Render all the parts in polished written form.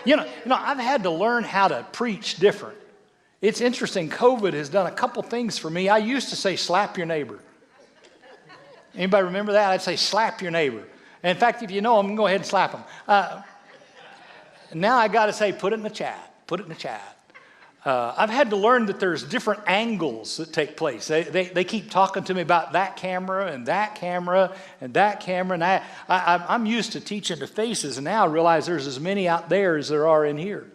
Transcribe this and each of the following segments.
I've had to learn how to preach different. It's interesting, COVID has done a couple things for me. I used to say, slap your neighbor. Anybody remember that? I'd say, slap your neighbor. And in fact, if you know them, go ahead and slap them. Now I got to say, put it in the chat. Put it in the chat. I've had to learn that there's different angles that take place. They keep talking to me about that camera and that camera and that camera. And I'm used to teaching to faces, and now I realize there's as many out there as there are in here.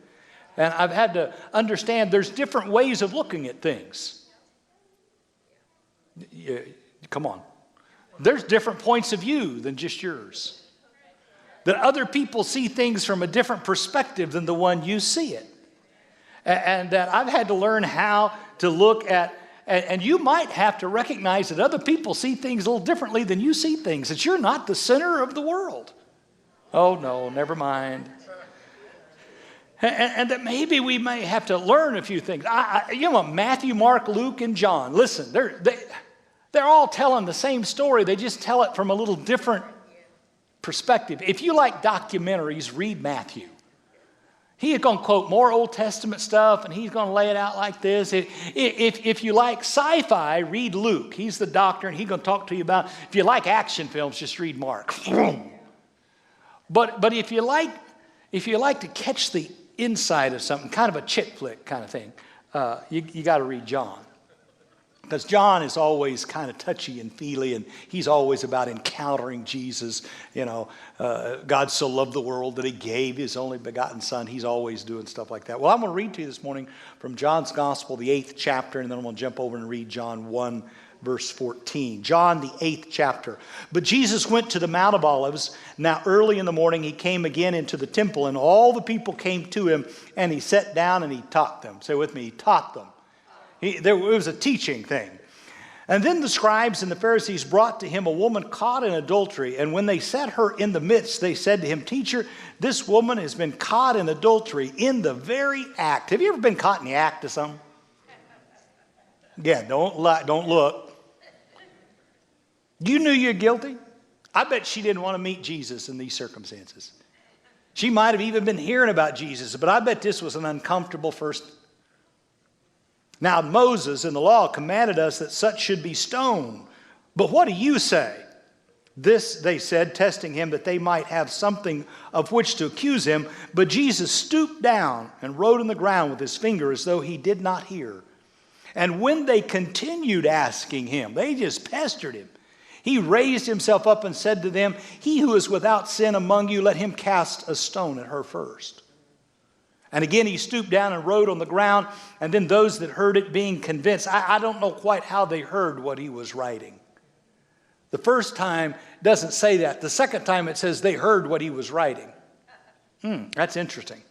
And I've had to understand there's different ways of looking at things. Yeah, come on. There's different points of view than just yours. That other people see things from a different perspective than the one you see it. And that I've had to learn how to look at, and you might have to recognize that other people see things a little differently than you see things, that you're not the center of the world. Oh, no, never mind. And that maybe we may have to learn a few things. Matthew, Mark, Luke, and John, listen, they're all telling the same story. They just tell it from a little different perspective. If you like documentaries, read Matthew. He is going to quote more Old Testament stuff, and he's going to lay it out like this. If you like sci-fi, read Luke. He's the doctor, and he's going to talk to you about. If you like action films, just read Mark. But if you like to catch the inside of something, kind of a chick flick kind of thing, you got to read John. Because John is always kind of touchy and feely, and he's always about encountering Jesus. God so loved the world that he gave his only begotten son. He's always doing stuff like that. Well, I'm going to read to you this morning from John's Gospel, the 8th chapter, and then I'm going to jump over and read John 1, verse 14. John, the 8th chapter. But Jesus went to the Mount of Olives. Now early in the morning he came again into the temple, and all the people came to him, and he sat down and he taught them. Say with me, he taught them. It was a teaching thing. And then the scribes and the Pharisees brought to him a woman caught in adultery. And when they set her in the midst, they said to him, Teacher, this woman has been caught in adultery in the very act. Have you ever been caught in the act of something? Yeah, don't look. You knew you're guilty? I bet she didn't want to meet Jesus in these circumstances. She might have even been hearing about Jesus, but I bet this was an uncomfortable first. Now Moses in the law commanded us that such should be stoned. But what do you say? This they said, testing him that they might have something of which to accuse him. But Jesus stooped down and wrote on the ground with his finger as though he did not hear. And when they continued asking him, they just pestered him. He raised himself up and said to them, He who is without sin among you, let him cast a stone at her first. And again, he stooped down and wrote on the ground. And then those that heard it being convinced. I don't know quite how they heard what he was writing. The first time doesn't say that. The second time it says they heard what he was writing. That's interesting.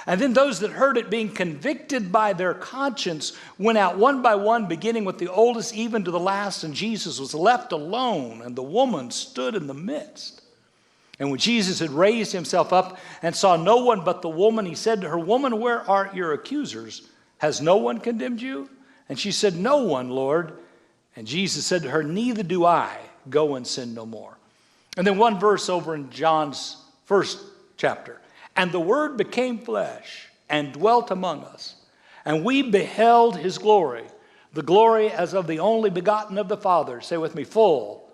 And then those that heard it being convicted by their conscience went out one by one, beginning with the oldest even to the last. And Jesus was left alone, and the woman stood in the midst. And when Jesus had raised himself up and saw no one but the woman, he said to her, Woman, where are your accusers? Has no one condemned you? And she said, No one, Lord. And Jesus said to her, Neither do I. Go and sin no more. And then one verse over in John's 1st chapter. And the Word became flesh and dwelt among us. And we beheld his glory, the glory as of the only begotten of the Father. Say with me, full.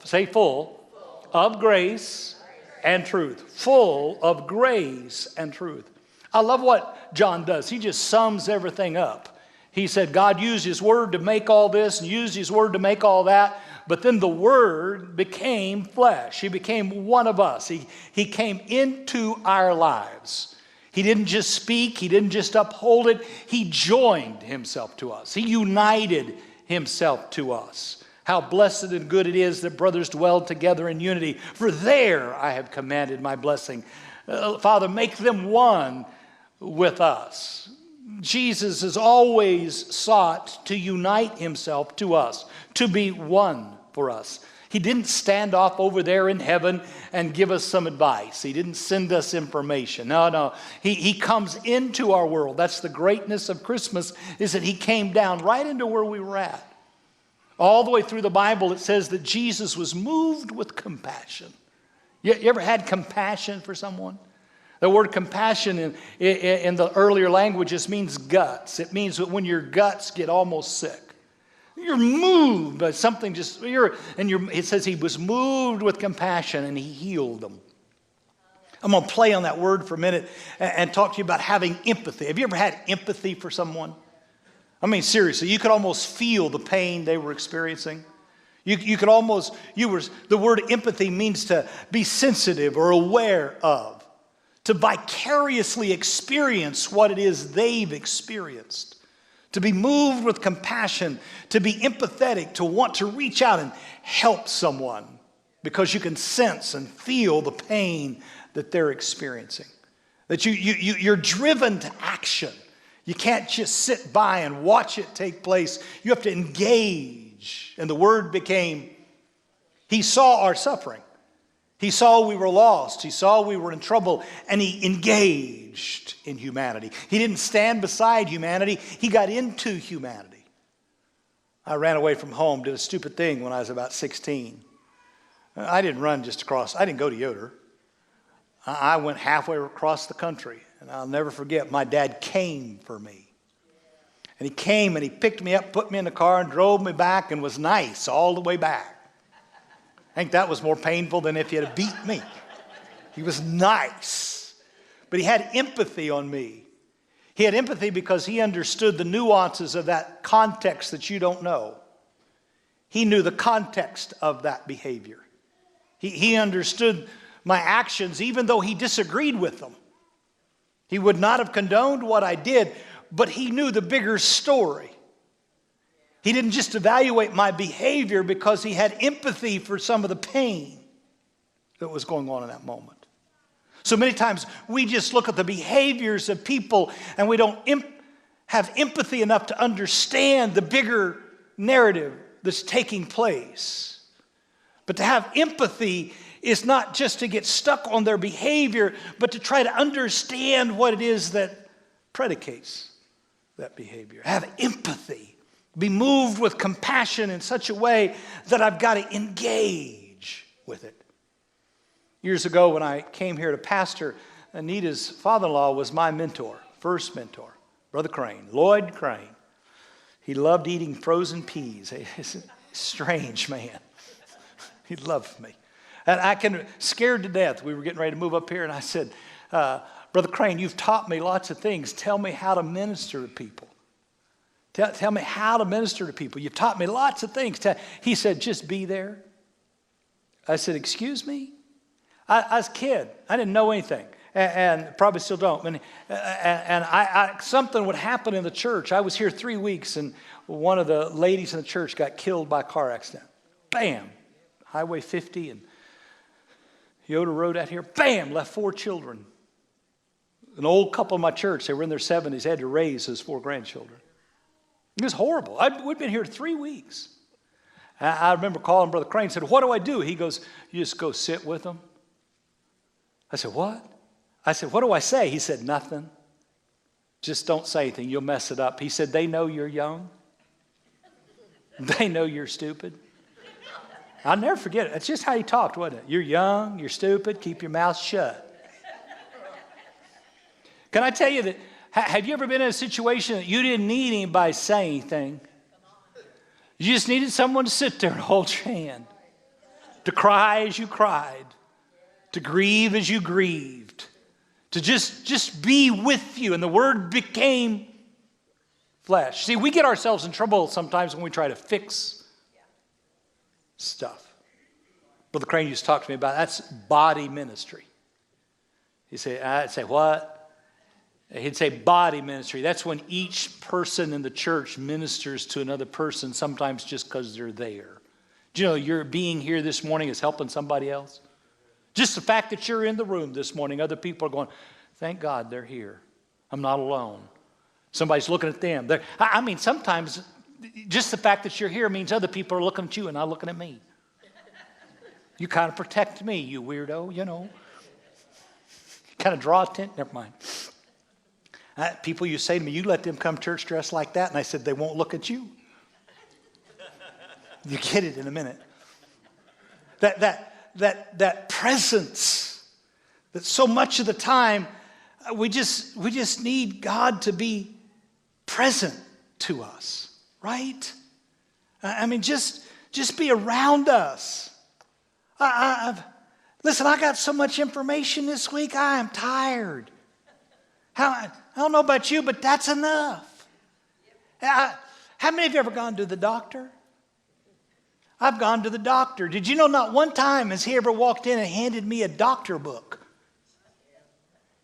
Say full. Of grace and truth. Full of grace and truth. I love what John does. He just sums everything up. He said God used his word to make all this and used his word to make all that. But then the word became flesh. He became one of us. He came into our lives. He didn't just speak. He didn't just uphold it. He joined himself to us. He united himself to us. How blessed and good it is that brothers dwell together in unity. For there I have commanded my blessing. Father, make them one with us. Jesus has always sought to unite himself to us, to be one for us. He didn't stand off over there in heaven and give us some advice. He didn't send us information. No. He comes into our world. That's the greatness of Christmas, is that he came down right into where we were at. All the way through the Bible, it says that Jesus was moved with compassion. You ever had compassion for someone? The word compassion in the earlier languages means guts. It means that when your guts get almost sick. You're moved by something it says he was moved with compassion and he healed them. I'm going to play on that word for a minute and talk to you about having empathy. Have you ever had empathy for someone? I mean, seriously, you could almost feel the pain they were experiencing. The word empathy means to be sensitive or aware of, to vicariously experience what it is they've experienced, to be moved with compassion, to be empathetic, to want to reach out and help someone because you can sense and feel the pain that they're experiencing. That you're driven to action. You can't just sit by and watch it take place. You have to engage. And the word became, he saw our suffering. He saw we were lost. He saw we were in trouble. And he engaged in humanity. He didn't stand beside humanity. He got into humanity. I ran away from home, did a stupid thing when I was about 16. I didn't run just across. I didn't go to Yoder. I went halfway across the country. And I'll never forget, my dad came for me. And he came and he picked me up, put me in the car and drove me back and was nice all the way back. I think that was more painful than if he had beat me. He was nice. But he had empathy on me. He had empathy because he understood the nuances of that context that you don't know. He knew the context of that behavior. He understood my actions even though he disagreed with them. He would not have condoned what I did, but he knew the bigger story. He didn't just evaluate my behavior because he had empathy for some of the pain that was going on in that moment. So many times we just look at the behaviors of people and we don't have empathy enough to understand the bigger narrative that's taking place. But to have empathy is not just to get stuck on their behavior, but to try to understand what it is that predicates that behavior. Have empathy. Be moved with compassion in such a way that I've got to engage with it. Years ago when I came here to pastor, Anita's father-in-law was my mentor, first mentor, Brother Crane, Lloyd Crane. He loved eating frozen peas. He's a strange man. He loved me. And I can scared to death. We were getting ready to move up here, and I said, Brother Crane, you've taught me lots of things. Tell me how to minister to people. Tell me how to minister to people. You've taught me lots of things. He said, just be there. I said, excuse me? I was a kid. I didn't know anything, and probably still don't. And something would happen in the church. I was here 3 weeks, and one of the ladies in the church got killed by a car accident. Bam! Highway 50 and Yoder Road out here, bam, left 4 children. An old couple in my church, they were in their 70s, had to raise his 4 grandchildren. It was horrible. We'd been here 3 weeks. I remember calling Brother Crane and said, what do I do? He goes, you just go sit with them. I said, what? I said, what do I say? He said, nothing. Just don't say anything. You'll mess it up. He said, they know you're young. They know you're stupid. I'll never forget it. That's just how he talked, wasn't it? You're young, you're stupid, keep your mouth shut. Can I tell you that, have you ever been in a situation that you didn't need anybody to say anything? You just needed someone to sit there and hold your hand, to cry as you cried, to grieve as you grieved, to just be with you. And the word became flesh. See, we get ourselves in trouble sometimes when we try to fix stuff. Brother Crane used to talk to me about that's body ministry. I'd say, what? He'd say body ministry. That's when each person in the church ministers to another person, sometimes just because they're there. Do you know your being here this morning is helping somebody else? Just the fact that you're in the room this morning, other people are going, thank God they're here. I'm not alone. Somebody's looking at them. I mean, sometimes just the fact that you're here means other people are looking at you and not looking at me. You kind of protect me, you weirdo, you know. Kind of draw attention. Never mind. People you say to me, you let them come church dressed like that, and I said, they won't look at you. You get it in a minute. That presence That so much of the time, we just need God to be present to us, right? I mean, just be around us. Listen, I got so much information this week, I am tired. I don't know about you, but that's enough. How many of you ever gone to the doctor? I've gone to the doctor. Did you know not one time has he ever walked in and handed me a doctor book?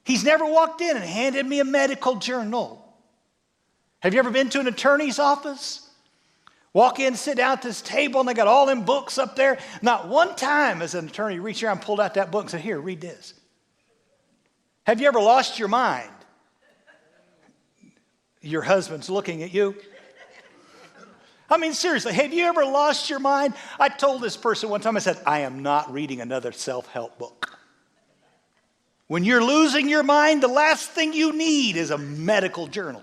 He's never walked in and handed me a medical journal. Have you ever been to an attorney's office? Walk in, sit down at this table, and they got all them books up there. Not one time has an attorney reached around and pulled out that book and said, here, read this. Have you ever lost your mind? Your husband's looking at you. I mean, seriously, have you ever lost your mind? I told this person one time, I said, I am not reading another self-help book. When you're losing your mind, the last thing you need is a medical journal.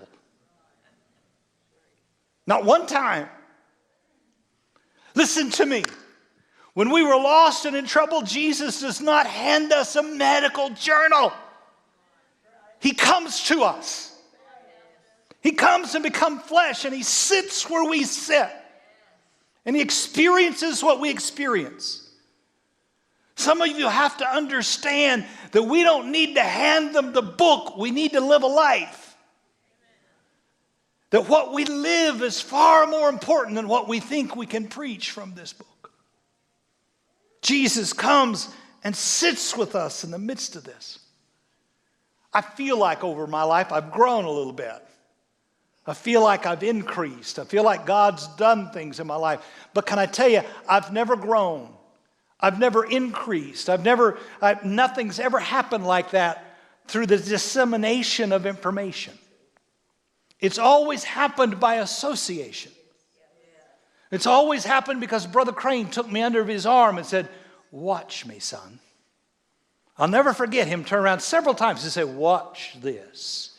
Not one time. Listen to me. When we were lost and in trouble, Jesus does not hand us a medical journal. He comes to us. He comes and becomes flesh, and he sits where we sit. And he experiences what we experience. Some of you have to understand that we don't need to hand them the book. We need to live a life. That what we live is far more important than what we think we can preach from this book. Jesus comes and sits with us in the midst of this. I feel like over my life I've grown a little bit. I feel like I've increased. I feel like God's done things in my life. But can I tell you, I've never grown. I've never increased. Nothing's ever happened like that through the dissemination of information. It's always happened by association. It's always happened because Brother Crane took me under his arm and said, watch me, son. I'll never forget him turn around several times and say, watch this.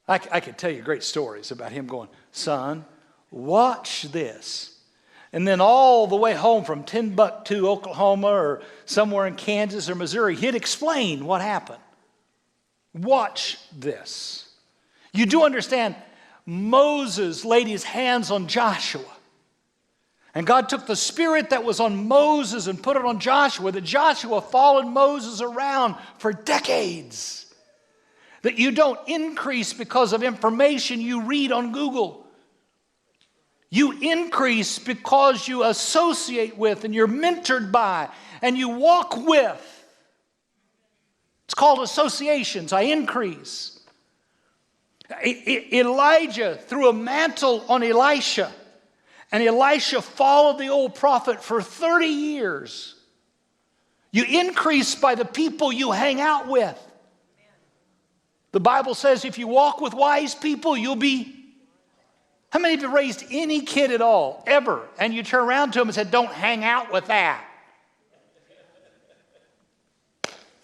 I could tell you great stories about him going, son, watch this. And then all the way home from Timbuktu, Oklahoma, or somewhere in Kansas or Missouri, he'd explain what happened. Watch this. You do understand, Moses laid his hands on Joshua. And God took the spirit that was on Moses and put it on Joshua, that Joshua followed Moses around for decades. That you don't increase because of information you read on Google. You increase because you associate with and you're mentored by and you walk with. It's called associations. I increase. Elijah threw a mantle on Elisha, and Elisha followed the old prophet for 30 years. You increase by the people you hang out with. The Bible says if you walk with wise people, you'll be... How many of you raised any kid at all, ever, and you turn around to them and said, don't hang out with that?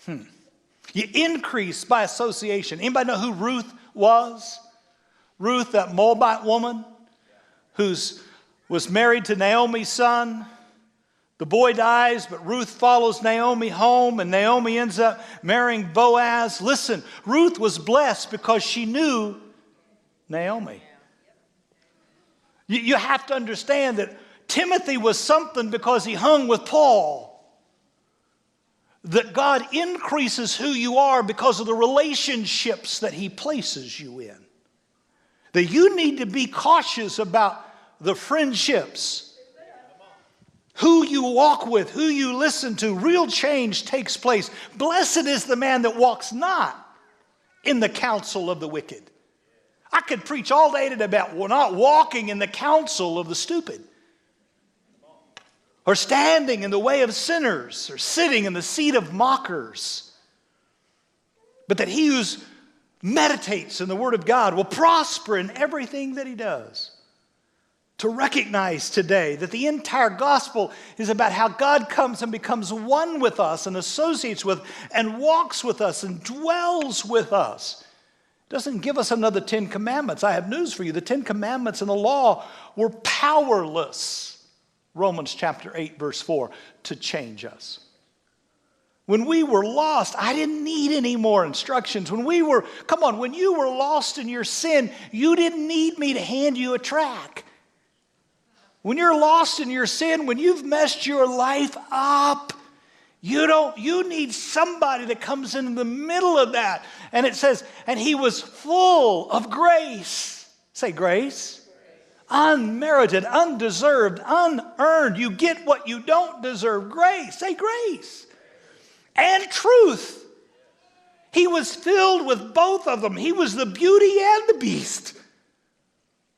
You increase by association. Anybody know who Ruth was? Ruth, that Moabite woman who was married to Naomi's son. The boy dies, but Ruth follows Naomi home, and Naomi ends up marrying Boaz. Listen, Ruth was blessed because she knew Naomi. You have to understand that Timothy was something because he hung with Paul. That God increases who you are because of the relationships that he places you in. That you need to be cautious about the friendships. Who you walk with, who you listen to. Real change takes place. Blessed is the man that walks not in the counsel of the wicked. I could preach all day today about not walking in the counsel of the stupid, or standing in the way of sinners, or sitting in the seat of mockers. But that he who meditates in the Word of God will prosper in everything that he does. To recognize today that the entire gospel is about how God comes and becomes one with us and associates with and walks with us and dwells with us. Doesn't give us another 10 commandments. I have news for you. The 10 commandments and the law were powerless, Romans chapter 8, verse 4, to change us. When we were lost, I didn't need any more instructions. When you were lost in your sin, you didn't need me to hand you a tract. When you're lost in your sin, when you've messed your life up, you need somebody that comes in the middle of that. And it says, and he was full of grace. Say grace. Unmerited, undeserved, unearned. You get what you don't deserve. Grace. Say grace. And truth. He was filled with both of them. He was the beauty and the beast.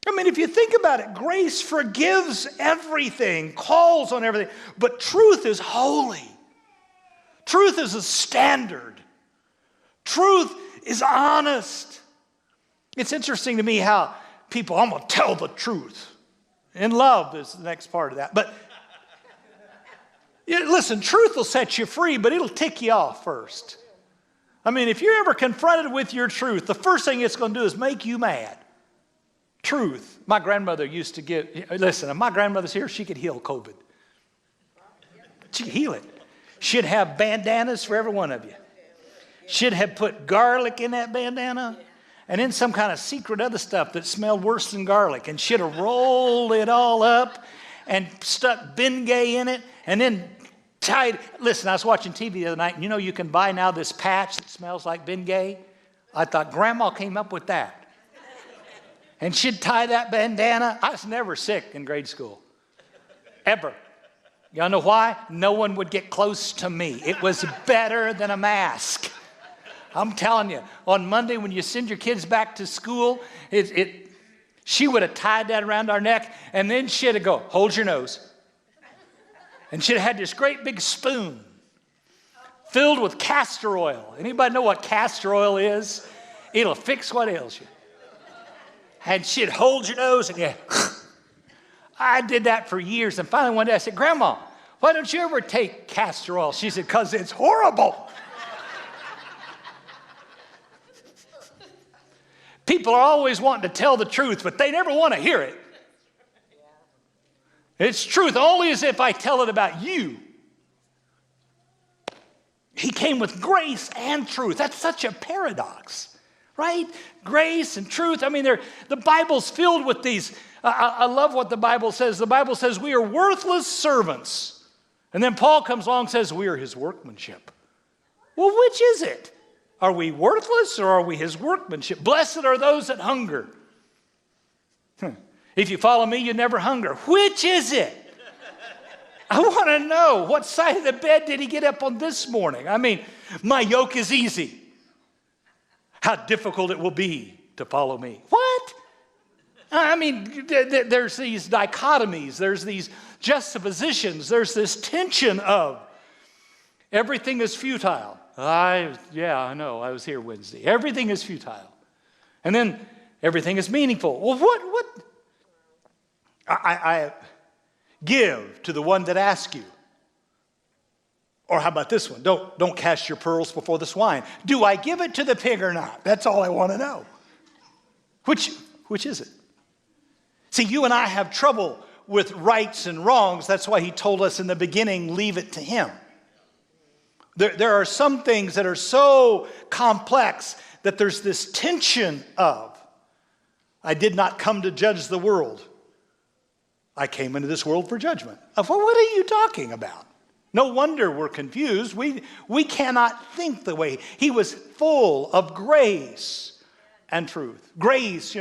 I mean, if you think about it, grace forgives everything, calls on everything, but truth is holy. Truth is a standard. Truth is honest. It's interesting to me how people, I'm going to tell the truth. And love is the next part of that. But listen, truth will set you free, but it'll tick you off first. I mean, if you're ever confronted with your truth, the first thing it's going to do is make you mad. Truth. My grandmother used to listen, if my grandmother's here, she could heal COVID. She could heal it. She'd have bandanas for every one of you. She'd have put garlic in that bandana and then some kind of secret other stuff that smelled worse than garlic. And she'd have rolled it all up and stuck Bengay in it and then tied. Listen, I was watching TV the other night, and you can buy now this patch that smells like Bengay. I thought, Grandma came up with that. And she'd tie that bandana. I was never sick in grade school. Ever. Y'all know why? No one would get close to me. It was better than a mask. I'm telling you, on Monday when you send your kids back to school, she would have tied that around our neck, and then she'd have go, hold your nose. And she'd have had this great big spoon filled with castor oil. Anybody know what castor oil is? It'll fix what ails you. And she'd hold your nose and I did that for years. And finally one day I said, Grandma, why don't you ever take castor oil? She said, because it's horrible. People are always wanting to tell the truth, but they never want to hear it. It's truth only as if I tell it about you. He came with grace and truth. That's such a paradox. Right? Grace and truth. I mean, the Bible's filled with these. I love what the Bible says. The Bible says we are worthless servants. And then Paul comes along and says we are his workmanship. Well, which is it? Are we worthless or are we his workmanship? Blessed are those that hunger. If you follow me, you never hunger. Which is it? I want to know, what side of the bed did he get up on this morning? I mean, my yoke is easy. How difficult it will be to follow me. What? I mean, there's these dichotomies. There's these juxtapositions. There's this tension of everything is futile. I know. I was here Wednesday. Everything is futile. And then everything is meaningful. Well, what? I give to the one that asks you. Or how about this one? Don't cast your pearls before the swine. Do I give it to the pig or not? That's all I want to know. Which is it? See, you and I have trouble with rights and wrongs. That's why he told us in the beginning, leave it to him. There are some things that are so complex that there's this tension of, I did not come to judge the world. I came into this world for judgment. Well, what are you talking about? No wonder we're confused. We cannot think the way. He was full of grace and truth. Grace,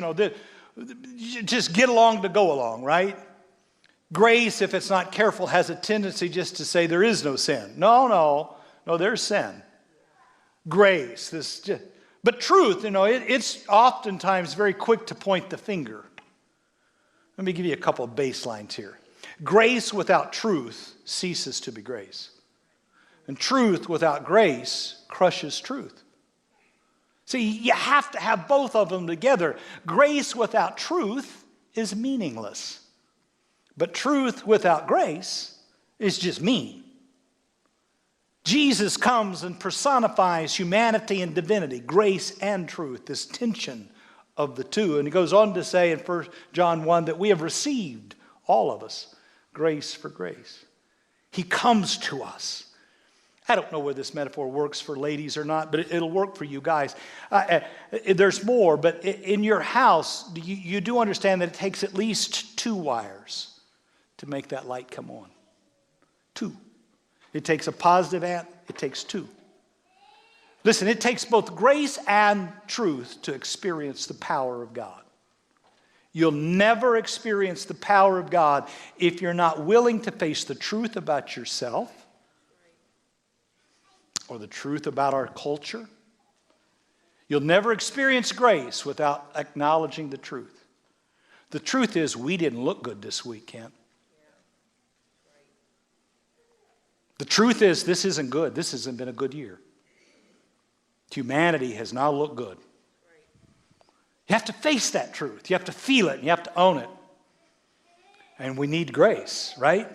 just get along to go along, right? Grace, if it's not careful, has a tendency just to say there is no sin. No, there's sin. Grace, but truth, it's oftentimes very quick to point the finger. Let me give you a couple of baselines here. Grace without truth ceases to be grace. And truth without grace crushes truth. See, you have to have both of them together. Grace without truth is meaningless. But truth without grace is just mean. Jesus comes and personifies humanity and divinity, grace and truth, this tension of the two. And he goes on to say in 1 John 1 that we have received, all of us, grace for grace. He comes to us I don't know whether this metaphor works for ladies or not, but it'll work for you guys. There's more, but in your house, you do understand that it takes at least 2 wires to make that light come on. 2. It takes a positive and it takes 2. Listen, it takes both grace and truth to experience the power of God. You'll never experience the power of God if you're not willing to face the truth about yourself or the truth about our culture. You'll never experience grace without acknowledging the truth. The truth is, we didn't look good this week, Kent. The truth is, this isn't good. This hasn't been a good year. Humanity has not looked good. You have to face that truth. You have to feel it. And you have to own it. And we need grace, right?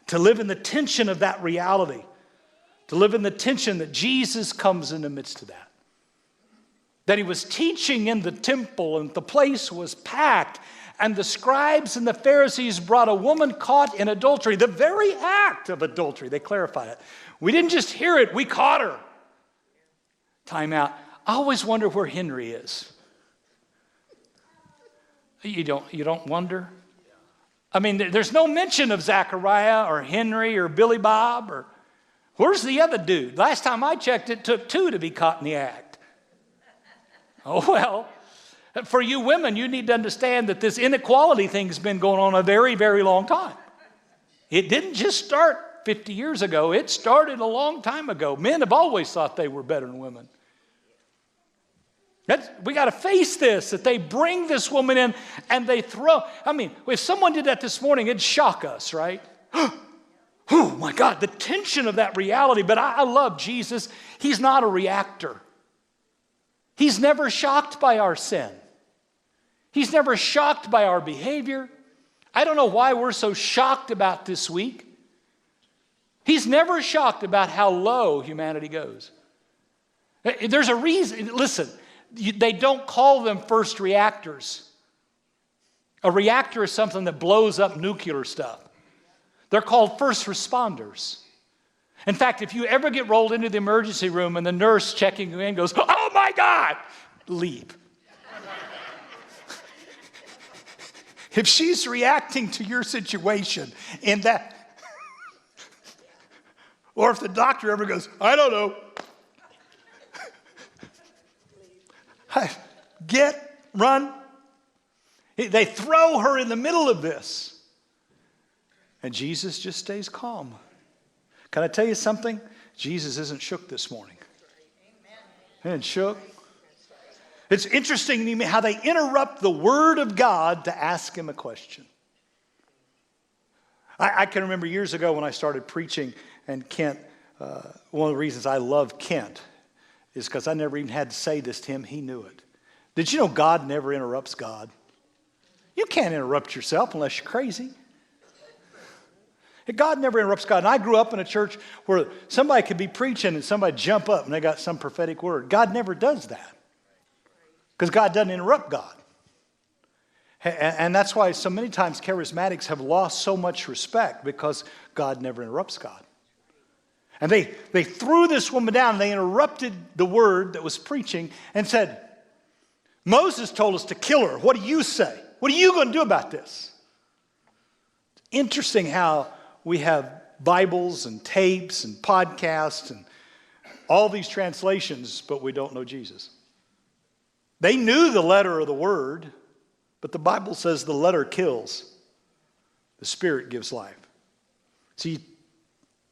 To live in the tension of that reality. To live in the tension that Jesus comes in the midst of that. That he was teaching in the temple and the place was packed. And the scribes and the Pharisees brought a woman caught in adultery. The very act of adultery. They clarified it. We didn't just hear it. We caught her. Time out. I always wonder where Henry is. You don't wonder? I mean, there's no mention of Zachariah or Henry or Billy Bob or where's the other dude? Last time I checked, it took 2 to be caught in the act. Oh, well, for you women, you need to understand that this inequality thing's been going on a very, very long time. It didn't just start 50 years ago. It started a long time ago. Men have always thought they were better than women. We got to face this, that they bring this woman in and they throw. I mean, if someone did that this morning, it'd shock us, right? Oh, my God, the tension of that reality. But I love Jesus. He's not a reactor. He's never shocked by our sin. He's never shocked by our behavior. I don't know why we're so shocked about this week. He's never shocked about how low humanity goes. There's a reason. Listen. They don't call them first reactors. A reactor is something that blows up nuclear stuff. They're called first responders. In fact, if you ever get rolled into the emergency room and the nurse checking you in goes, "Oh my God," leave. If she's reacting to your situation in that, or if the doctor ever goes, "I don't know," run. They throw her in the middle of this. And Jesus just stays calm. Can I tell you something? Jesus isn't shook this morning. He isn't shook. It's interesting to me how they interrupt the Word of God to ask him a question. I can remember years ago when I started preaching, and Kent, one of the reasons I love Kent is because I never even had to say this to him. He knew it. Did you know God never interrupts God? You can't interrupt yourself unless you're crazy. God never interrupts God. And I grew up in a church where somebody could be preaching and somebody jump up and they got some prophetic word. God never does that because God doesn't interrupt God. And that's why so many times charismatics have lost so much respect because God never interrupts God. And they threw this woman down and they interrupted the word that was preaching and said, "Moses told us to kill her. What do you say? What are you going to do about this?" It's interesting how we have Bibles and tapes and podcasts and all these translations, but we don't know Jesus. They knew the letter of the word, but the Bible says the letter kills. The Spirit gives life. See,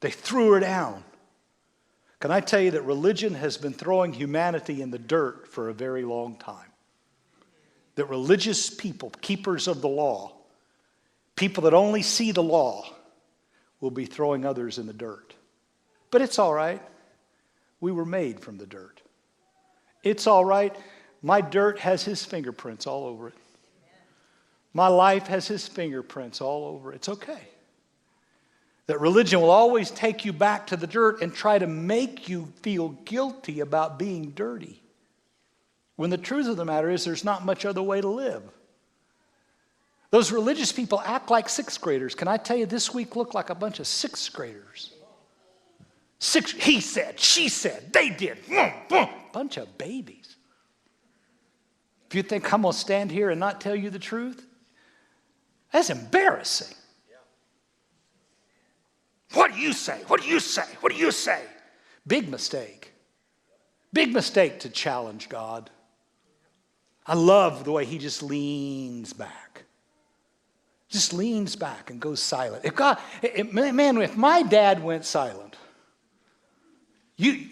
they threw her down. Can I tell you that religion has been throwing humanity in the dirt for a very long time? That religious people, keepers of the law, people that only see the law, will be throwing others in the dirt. But it's all right. We were made from the dirt. It's all right. My dirt has his fingerprints all over it. My life has his fingerprints all over it. It's okay. That religion will always take you back to the dirt and try to make you feel guilty about being dirty. When the truth of the matter is there's not much other way to live. Those religious people act like sixth graders. Can I tell you, this week looked like a bunch of sixth graders. He said, she said, they did. Bunch of babies. If you think I'm going to stand here and not tell you the truth, that's embarrassing. What do you say? What do you say? What do you say? Big mistake. Big mistake to challenge God. I love the way he just leans back. Just leans back and goes silent. If my dad went silent, and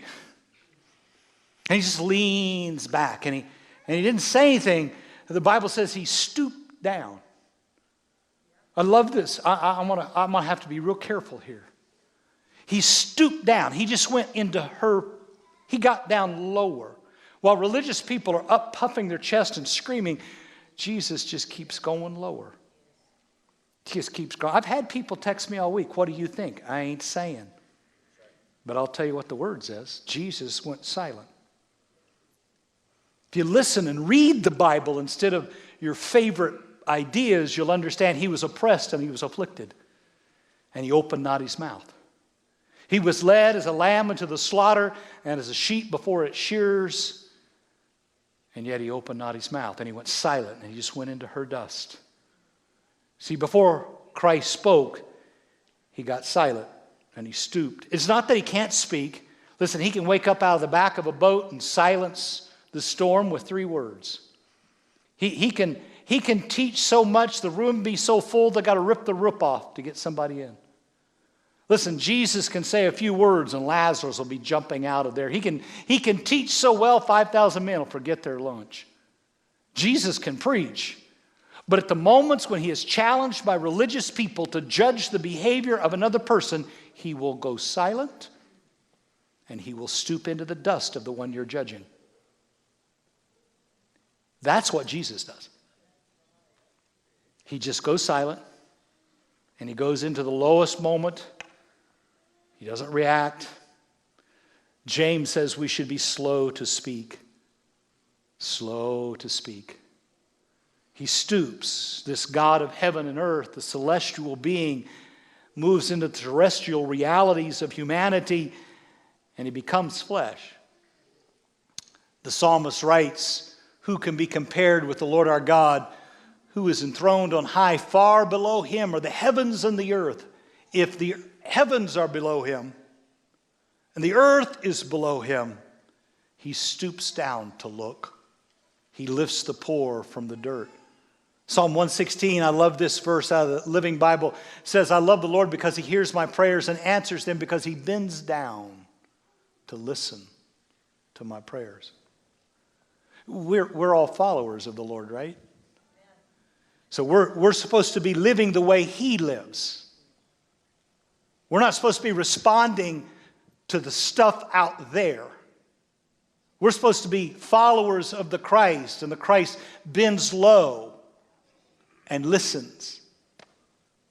he just leans back and he didn't say anything. The Bible says he stooped down. I love this. I'm gonna have to be real careful here. He stooped down. He just went into her. He got down lower. While religious people are up puffing their chest and screaming, Jesus just keeps going lower. He just keeps going. I've had people text me all week, what do you think? I ain't saying. But I'll tell you what the word says. Jesus went silent. If you listen and read the Bible instead of your favorite ideas, you'll understand he was oppressed and he was afflicted. And he opened not his mouth. He was led as a lamb into the slaughter and as a sheep before its shears. And yet he opened not his mouth. And he went silent and he just went into her dust. See, before Christ spoke, he got silent and he stooped. It's not that he can't speak. Listen, he can wake up out of the back of a boat and silence the storm with 3 words. He can teach so much, the room be so full, they got to rip the roof off to get somebody in. Listen, Jesus can say a few words and Lazarus will be jumping out of there. He can teach so well 5,000 men will forget their lunch. Jesus can preach. But at the moments when he is challenged by religious people to judge the behavior of another person, he will go silent and he will stoop into the dust of the one you're judging. That's what Jesus does. He just goes silent and he goes into the lowest moment. He doesn't react. James says we should be slow to speak. Slow to speak. He stoops. This God of heaven and earth, the celestial being, moves into the terrestrial realities of humanity and he becomes flesh. The psalmist writes, who can be compared with the Lord our God, who is enthroned on high? Far below him are the heavens and the earth. If the heavens are below him and the earth is below him, he stoops down to look. He lifts the poor from the dirt. Psalm 116, I love this verse out of the Living Bible, says, I love the Lord because he hears my prayers and answers them because he bends down to listen to my prayers. We're all followers of the Lord, right? So we're supposed to be living the way he lives. We're not supposed to be responding to the stuff out there. We're supposed to be followers of the Christ, and the Christ bends low and listens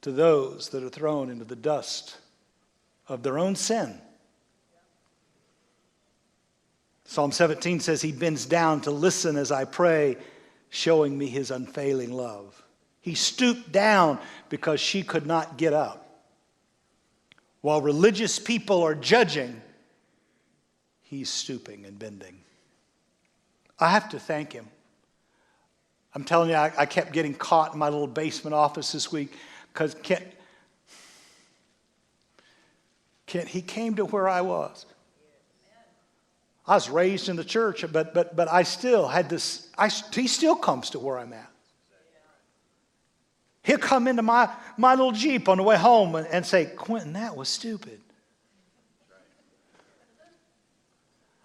to those that are thrown into the dust of their own sin. Psalm 17 says he bends down to listen as I pray, showing me his unfailing love. He stooped down because she could not get up. While religious people are judging, he's stooping and bending. I have to thank him. I'm telling you, I kept getting caught in my little basement office this week because he came to where I was. I was raised in the church, but I still had this. He still comes to where I'm at. He'll come into my little Jeep on the way home and say, Quintin, that was stupid.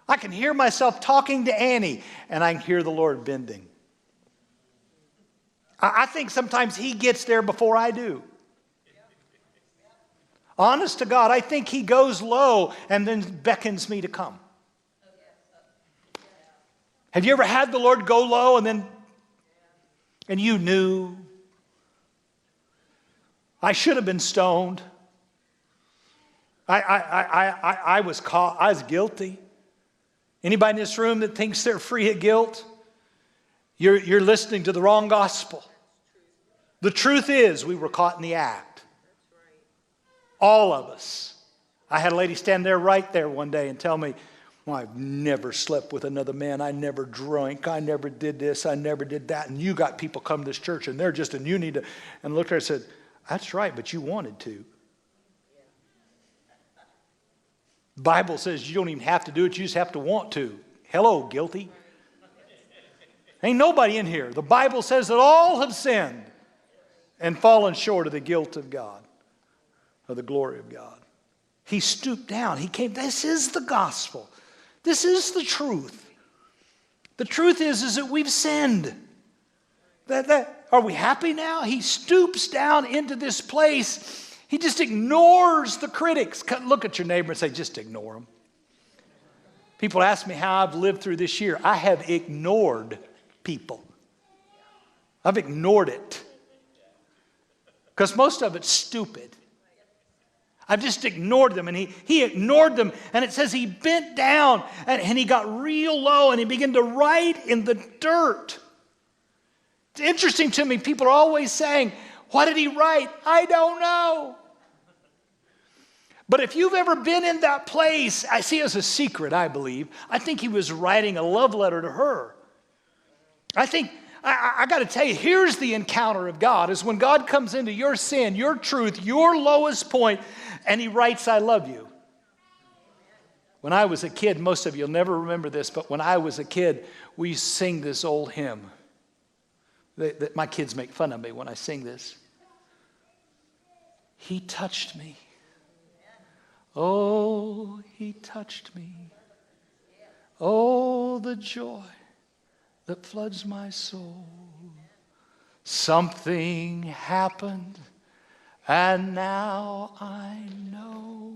I can hear myself talking to Annie, and I can hear the Lord bending. I think sometimes he gets there before I do. Honest to God, I think he goes low and then beckons me to come. Have you ever had the Lord go low and you knew? I should have been stoned. I was caught. I was guilty. Anybody in this room that thinks they're free of guilt? You're listening to the wrong gospel. The truth is we were caught in the act. All of us. I had a lady stand there right there one day and tell me, well, I've never slept with another man. I never drank. I never did this. I never did that. And you got people come to this church and and you need to. And looked at her and said, that's right, but you wanted to. The Bible says you don't even have to do it. You just have to want to. Hello, guilty. Ain't nobody in here. The Bible says that all have sinned and fallen short of the guilt of God, of the glory of God. He stooped down. He came. This is the gospel. This is the truth. The truth is that we've sinned. Are we happy now? He stoops down into this place. He just ignores the critics. Look at your neighbor and say, just ignore them. People ask me how I've lived through this year. I have ignored people. I've ignored it. Because most of it's stupid. I've just ignored them. And he ignored them. And it says he bent down and he got real low and he began to write in the dirt. It's interesting to me. People are always saying, what did he write? I don't know. But if you've ever been in that place, I see it as a secret, I believe. I think he was writing a love letter to her. I got to tell you, here's the encounter of God, is when God comes into your sin, your truth, your lowest point, and he writes, I love you. When I was a kid, most of you will never remember this, but when I was a kid, we sing this old hymn. My kids make fun of me when I sing this. He touched me. Oh, he touched me. Oh, the joy that floods my soul. Something happened, and now I know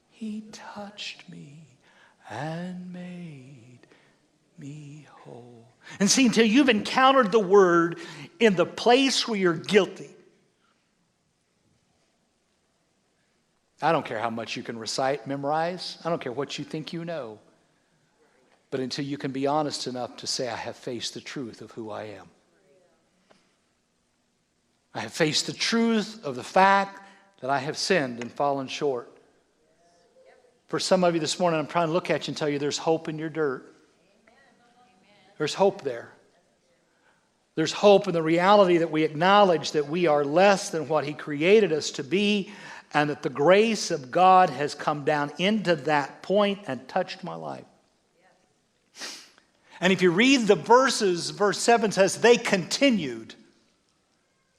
he touched me and made me whole. And see, until you've encountered the word in the place where you're guilty, I don't care how much you can recite, memorize. I don't care what you think you know. But until you can be honest enough to say, I have faced the truth of who I am. I have faced the truth of the fact that I have sinned and fallen short. For some of you this morning, I'm trying to look at you and tell you there's hope in your dirt. There's hope there. There's hope in the reality that we acknowledge that we are less than what he created us to be, and that the grace of God has come down into that point and touched my life. And if you read the verses, verse 7 says, they continued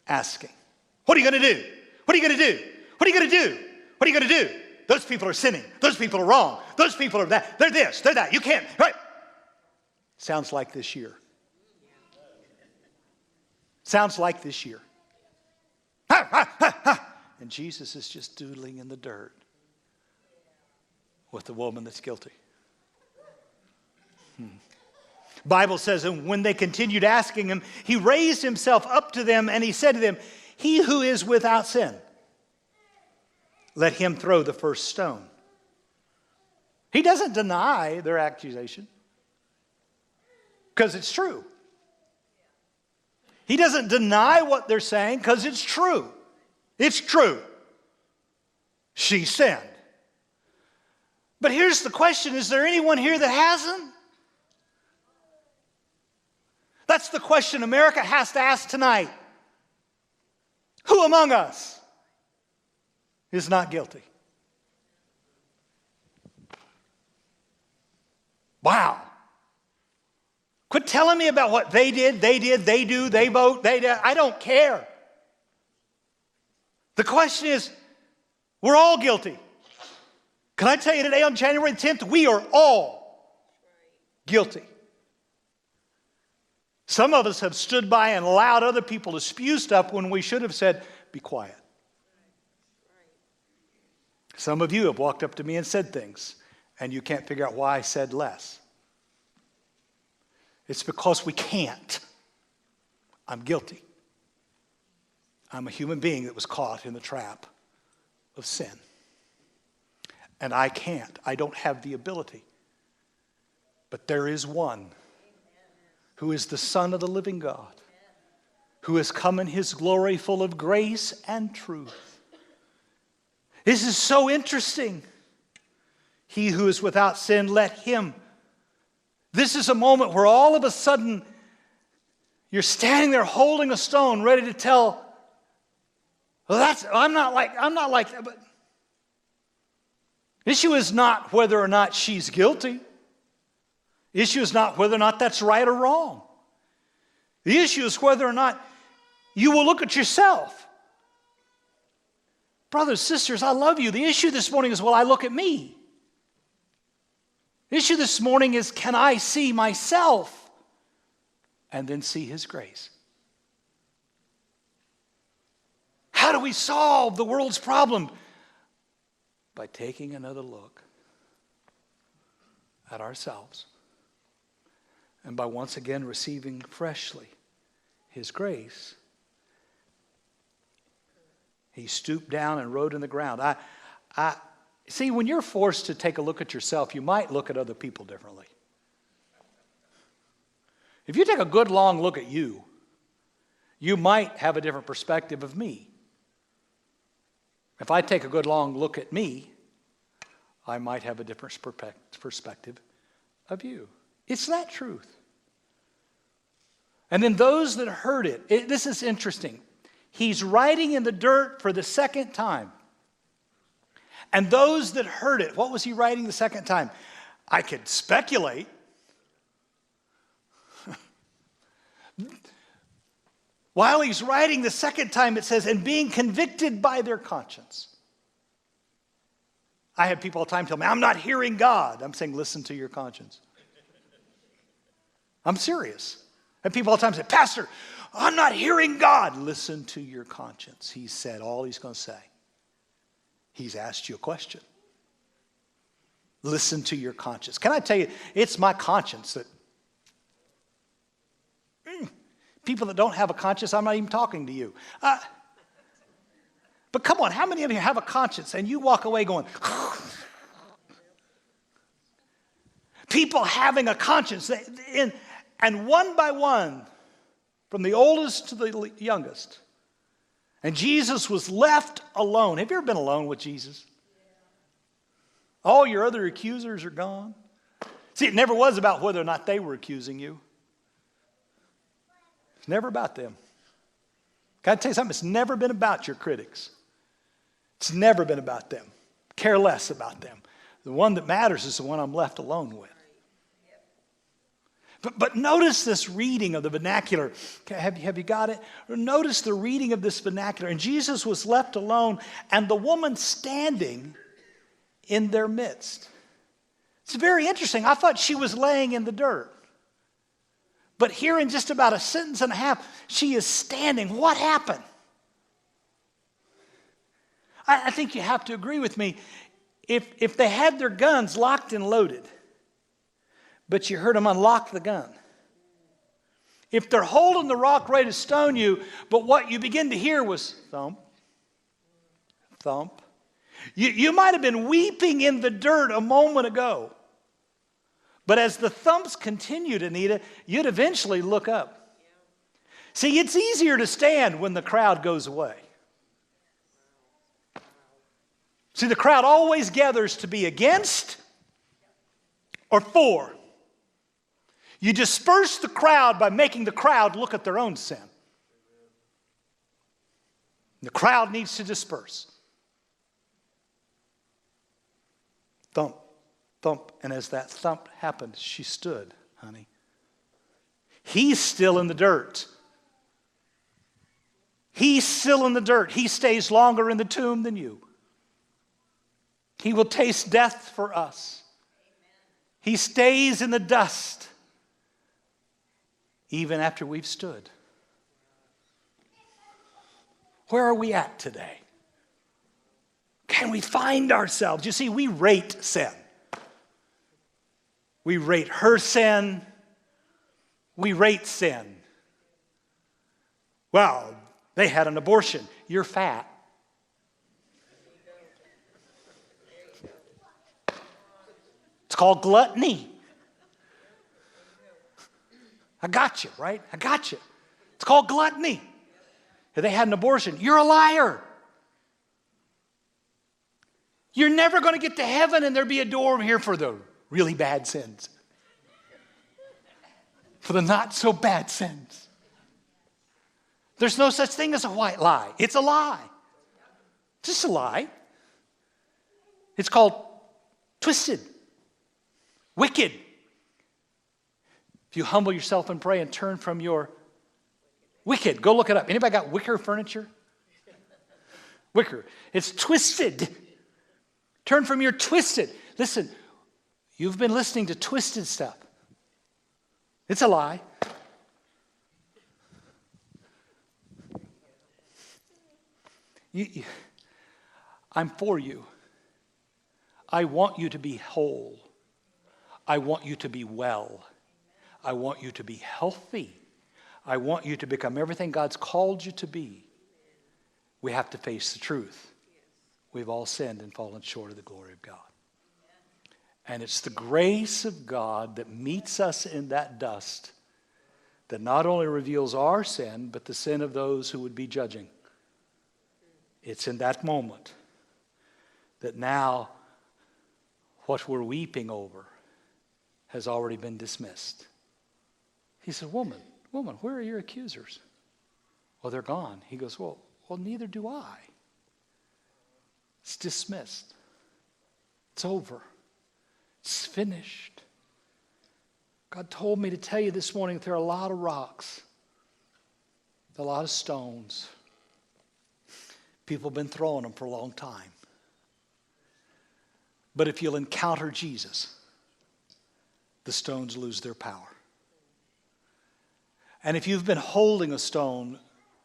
asking. What are you going to do? What are you going to do? What are you going to do? What are you going to do? Those people are sinning. Those people are wrong. Those people are that. They're this. They're that. You can't. Right? Sounds like this year. Sounds like this year. Ha, ha, ha, ha. And Jesus is just doodling in the dirt with the woman that's guilty. Bible says, and when they continued asking him, he raised himself up to them and he said to them, he who is without sin, let him throw the first stone. He doesn't deny their accusation because it's true. He doesn't deny what they're saying because it's true. It's true. She sinned. But here's the question, is there anyone here that hasn't? That's the question America has to ask tonight. Who among us is not guilty? Wow. Quit telling me about what they did, they do, they vote, they did. I don't care. The question is, we're all guilty. Can I tell you today on January 10th, we are all guilty. Some of us have stood by and allowed other people to spew stuff when we should have said, be quiet. Some of you have walked up to me and said things, and you can't figure out why I said less. It's because we can't. I'm guilty. I'm a human being that was caught in the trap of sin. And I can't. I don't have the ability. But there is one who is the Son of the living God, who has come in his glory full of grace and truth. This is so interesting. He who is without sin, let him. This is a moment where all of a sudden you're standing there holding a stone, ready to tell, well, I'm not like that. But the issue is not whether or not she's guilty. The issue is not whether or not that's right or wrong. The issue is whether or not you will look at yourself. Brothers, sisters, I love you. The issue this morning is, will I look at me? The issue this morning is, can I see myself and then see His grace? How do we solve the world's problem? By taking another look at ourselves and by once again receiving freshly His grace. He stooped down and wrote in the ground. See, when you're forced to take a look at yourself, you might look at other people differently. If you take a good long look at you, you might have a different perspective of me. If I take a good long look at me, I might have a different perspective of you. It's that truth. And then those that heard it, this is interesting. He's writing in the dirt for the second time. And those that heard it, what was he writing the second time? I could speculate. While he's writing the second time, it says, and being convicted by their conscience. I have people all the time tell me, I'm not hearing God. I'm saying, listen to your conscience. I'm serious. And people all the time say, Pastor, I'm not hearing God. Listen to your conscience. He said all he's going to say. He's asked you a question. Listen to your conscience. Can I tell you, it's my conscience that people that don't have a conscience, I'm not even talking to you. But come on, how many of you have a conscience and you walk away going, people having a conscience, and one by one, from the oldest to the youngest, and Jesus was left alone. Have you ever been alone with Jesus? All your other accusers are gone. See, it never was about whether or not they were accusing you. It's never about them. Can I tell you something? It's never been about your critics. It's never been about them. Care less about them. The one that matters is the one I'm left alone with. But notice this reading of the vernacular. Have you got it? Notice the reading of this vernacular. And Jesus was left alone, and the woman standing in their midst. It's very interesting. I thought she was laying in the dirt. But here in just about a sentence and a half, she is standing. What happened? I think you have to agree with me. If they had their guns locked and loaded, but you heard them unlock the gun. If they're holding the rock ready to stone you, but what you begin to hear was thump, thump. You might have been weeping in the dirt a moment ago. But as the thumps continued, Anita, you'd eventually look up. See, it's easier to stand when the crowd goes away. See, the crowd always gathers to be against or for. You disperse the crowd by making the crowd look at their own sin. The crowd needs to disperse. Thump, thump. And as that thump happened, she stood, honey. He's still in the dirt. He's still in the dirt. He stays longer in the tomb than you. He will taste death for us. He stays in the dust even after we've stood. Where are we at today? Can we find ourselves? You see, we rate sin. We rate her sin. We rate sin. Well, they had an abortion. You're fat. It's called gluttony. I got you, right? I got you. It's called gluttony. If they had an abortion, you're a liar. You're never going to get to heaven and there'll be a door here for the really bad sins. For the not so bad sins. There's no such thing as a white lie. It's a lie. Just a lie. It's called twisted, wicked. If you humble yourself and pray and turn from your wicked, go look it up. Anybody got wicker furniture? Wicker. It's twisted. Turn from your twisted. Listen, you've been listening to twisted stuff. It's a lie. I'm for you. I want you to be whole. I want you to be well. I want you to be healthy. I want you to become everything God's called you to be. We have to face the truth. We've all sinned and fallen short of the glory of God. And it's the grace of God that meets us in that dust that not only reveals our sin, but the sin of those who would be judging. It's in that moment that now what we're weeping over has already been dismissed. He said, woman, where are your accusers? Well, they're gone. He goes, well, neither do I. It's dismissed. It's over. It's finished. God told me to tell you this morning that there are a lot of rocks, a lot of stones. People have been throwing them for a long time. But if you'll encounter Jesus, the stones lose their power. And if you've been holding a stone,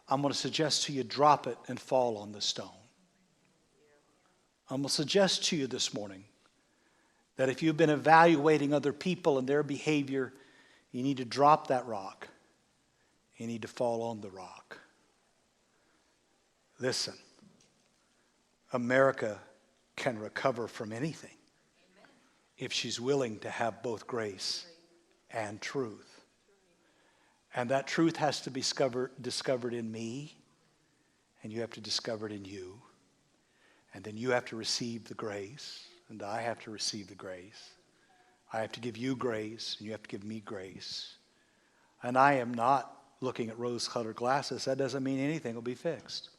I'm going to suggest to you drop it and fall on the stone. I'm going to suggest to you this morning that if you've been evaluating other people and their behavior, you need to drop that rock. You need to fall on the rock. Listen, America can recover from anything if she's willing to have both grace and truth. And that truth has to be discovered in me, and you have to discover it in you. And then you have to receive the grace, and I have to receive the grace. I have to give you grace, and you have to give me grace. And I am not looking at rose-colored glasses. That doesn't mean anything will be fixed.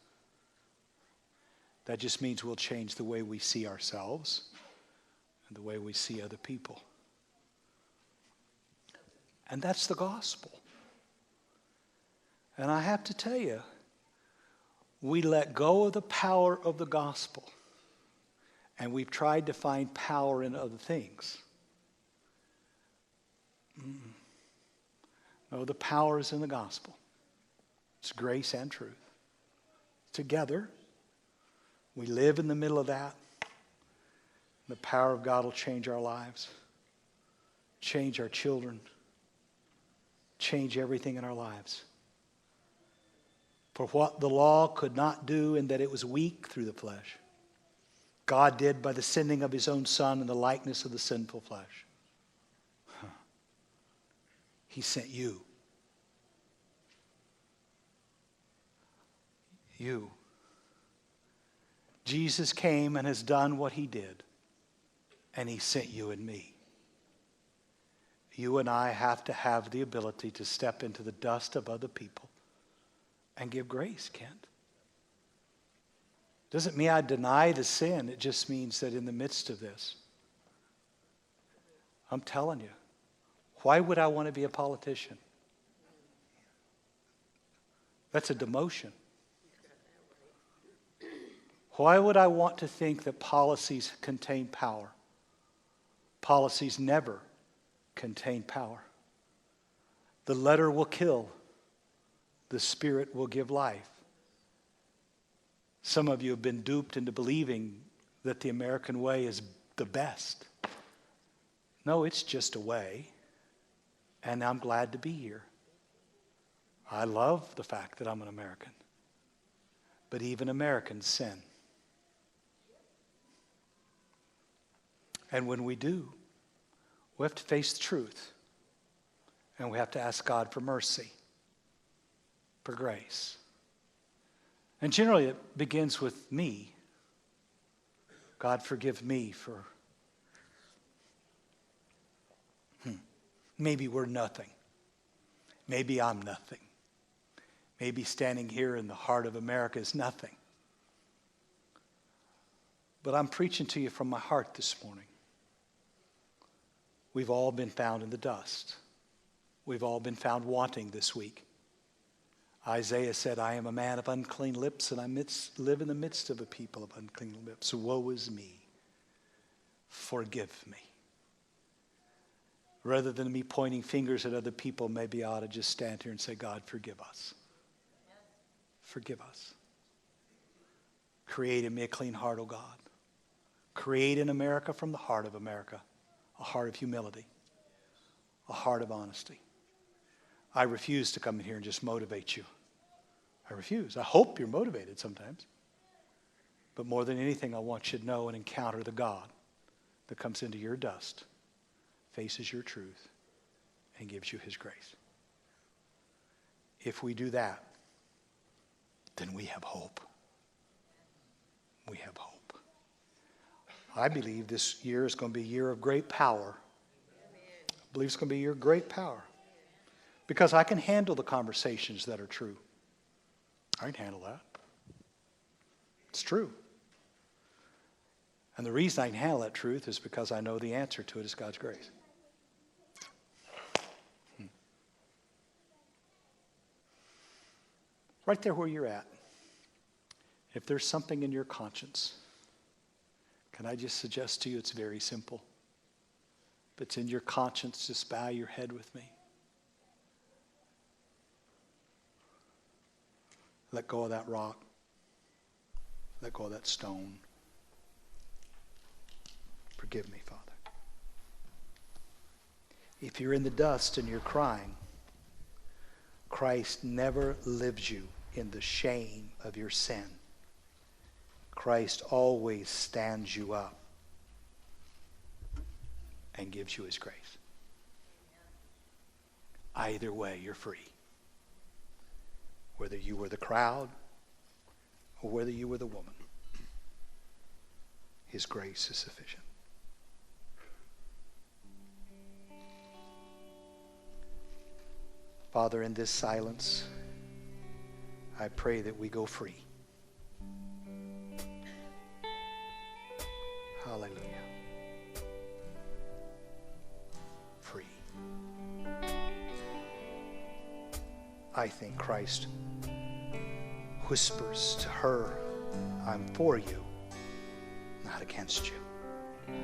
That just means we'll change the way we see ourselves and the way we see other people. And that's the gospel. And I have to tell you, we let go of the power of the gospel, and we've tried to find power in other things. No, the power is in the gospel. It's grace and truth. Together, we live in the middle of that. The power of God will change our lives, change our children, change everything in our lives. For what the law could not do in that it was weak through the flesh, God did by the sending of his own Son in the likeness of the sinful flesh. He sent you. You. Jesus came and has done what he did, and he sent you and me. You and I have to have the ability to step into the dust of other people and give grace, Kent. Doesn't mean I deny the sin. It just means that in the midst of this, I'm telling you, why would I want to be a politician? That's a demotion. Why would I want to think that policies contain power? Policies never contain power. The letter will kill. The Spirit will give life. Some of you have been duped into believing that the American way is the best. No, it's just a way. And I'm glad to be here. I love the fact that I'm an American. But even Americans sin. And when we do, we have to face the truth. And we have to ask God for mercy, for grace. And generally it begins with me. God, forgive me for maybe we're nothing. Maybe I'm nothing. Maybe standing here in the heart of America is nothing. But I'm preaching to you from my heart this morning. We've all been found in the dust. We've all been found wanting this week. Isaiah said, I am a man of unclean lips, and I live in the midst of a people of unclean lips. Woe is me. Forgive me. Rather than me pointing fingers at other people, maybe I ought to just stand here and say, God, forgive us. Forgive us. Create in me a clean heart, O God. Create in America, from the heart of America, a heart of humility, a heart of honesty. I refuse to come in here and just motivate you. I refuse. I hope you're motivated sometimes. But more than anything, I want you to know and encounter the God that comes into your dust, faces your truth, and gives you his grace. If we do that, then we have hope. We have hope. I believe this year is going to be a year of great power. I believe it's going to be a year of great power. Because I can handle the conversations that are true. I can handle that. It's true. And the reason I can handle that truth is because I know the answer to it is God's grace. Right there where you're at, if there's something in your conscience, can I just suggest to you it's very simple. If it's in your conscience, just bow your head with me. Let go of that rock. Let go of that stone. Forgive me, Father. If you're in the dust and you're crying, Christ never leaves you in the shame of your sin. Christ always stands you up and gives you his grace. Either way, you're free. Whether you were the crowd or whether you were the woman, his grace is sufficient. Father, in this silence, I pray that we go free. Hallelujah. Free. I think Christ whispers to her, I'm for you, not against you.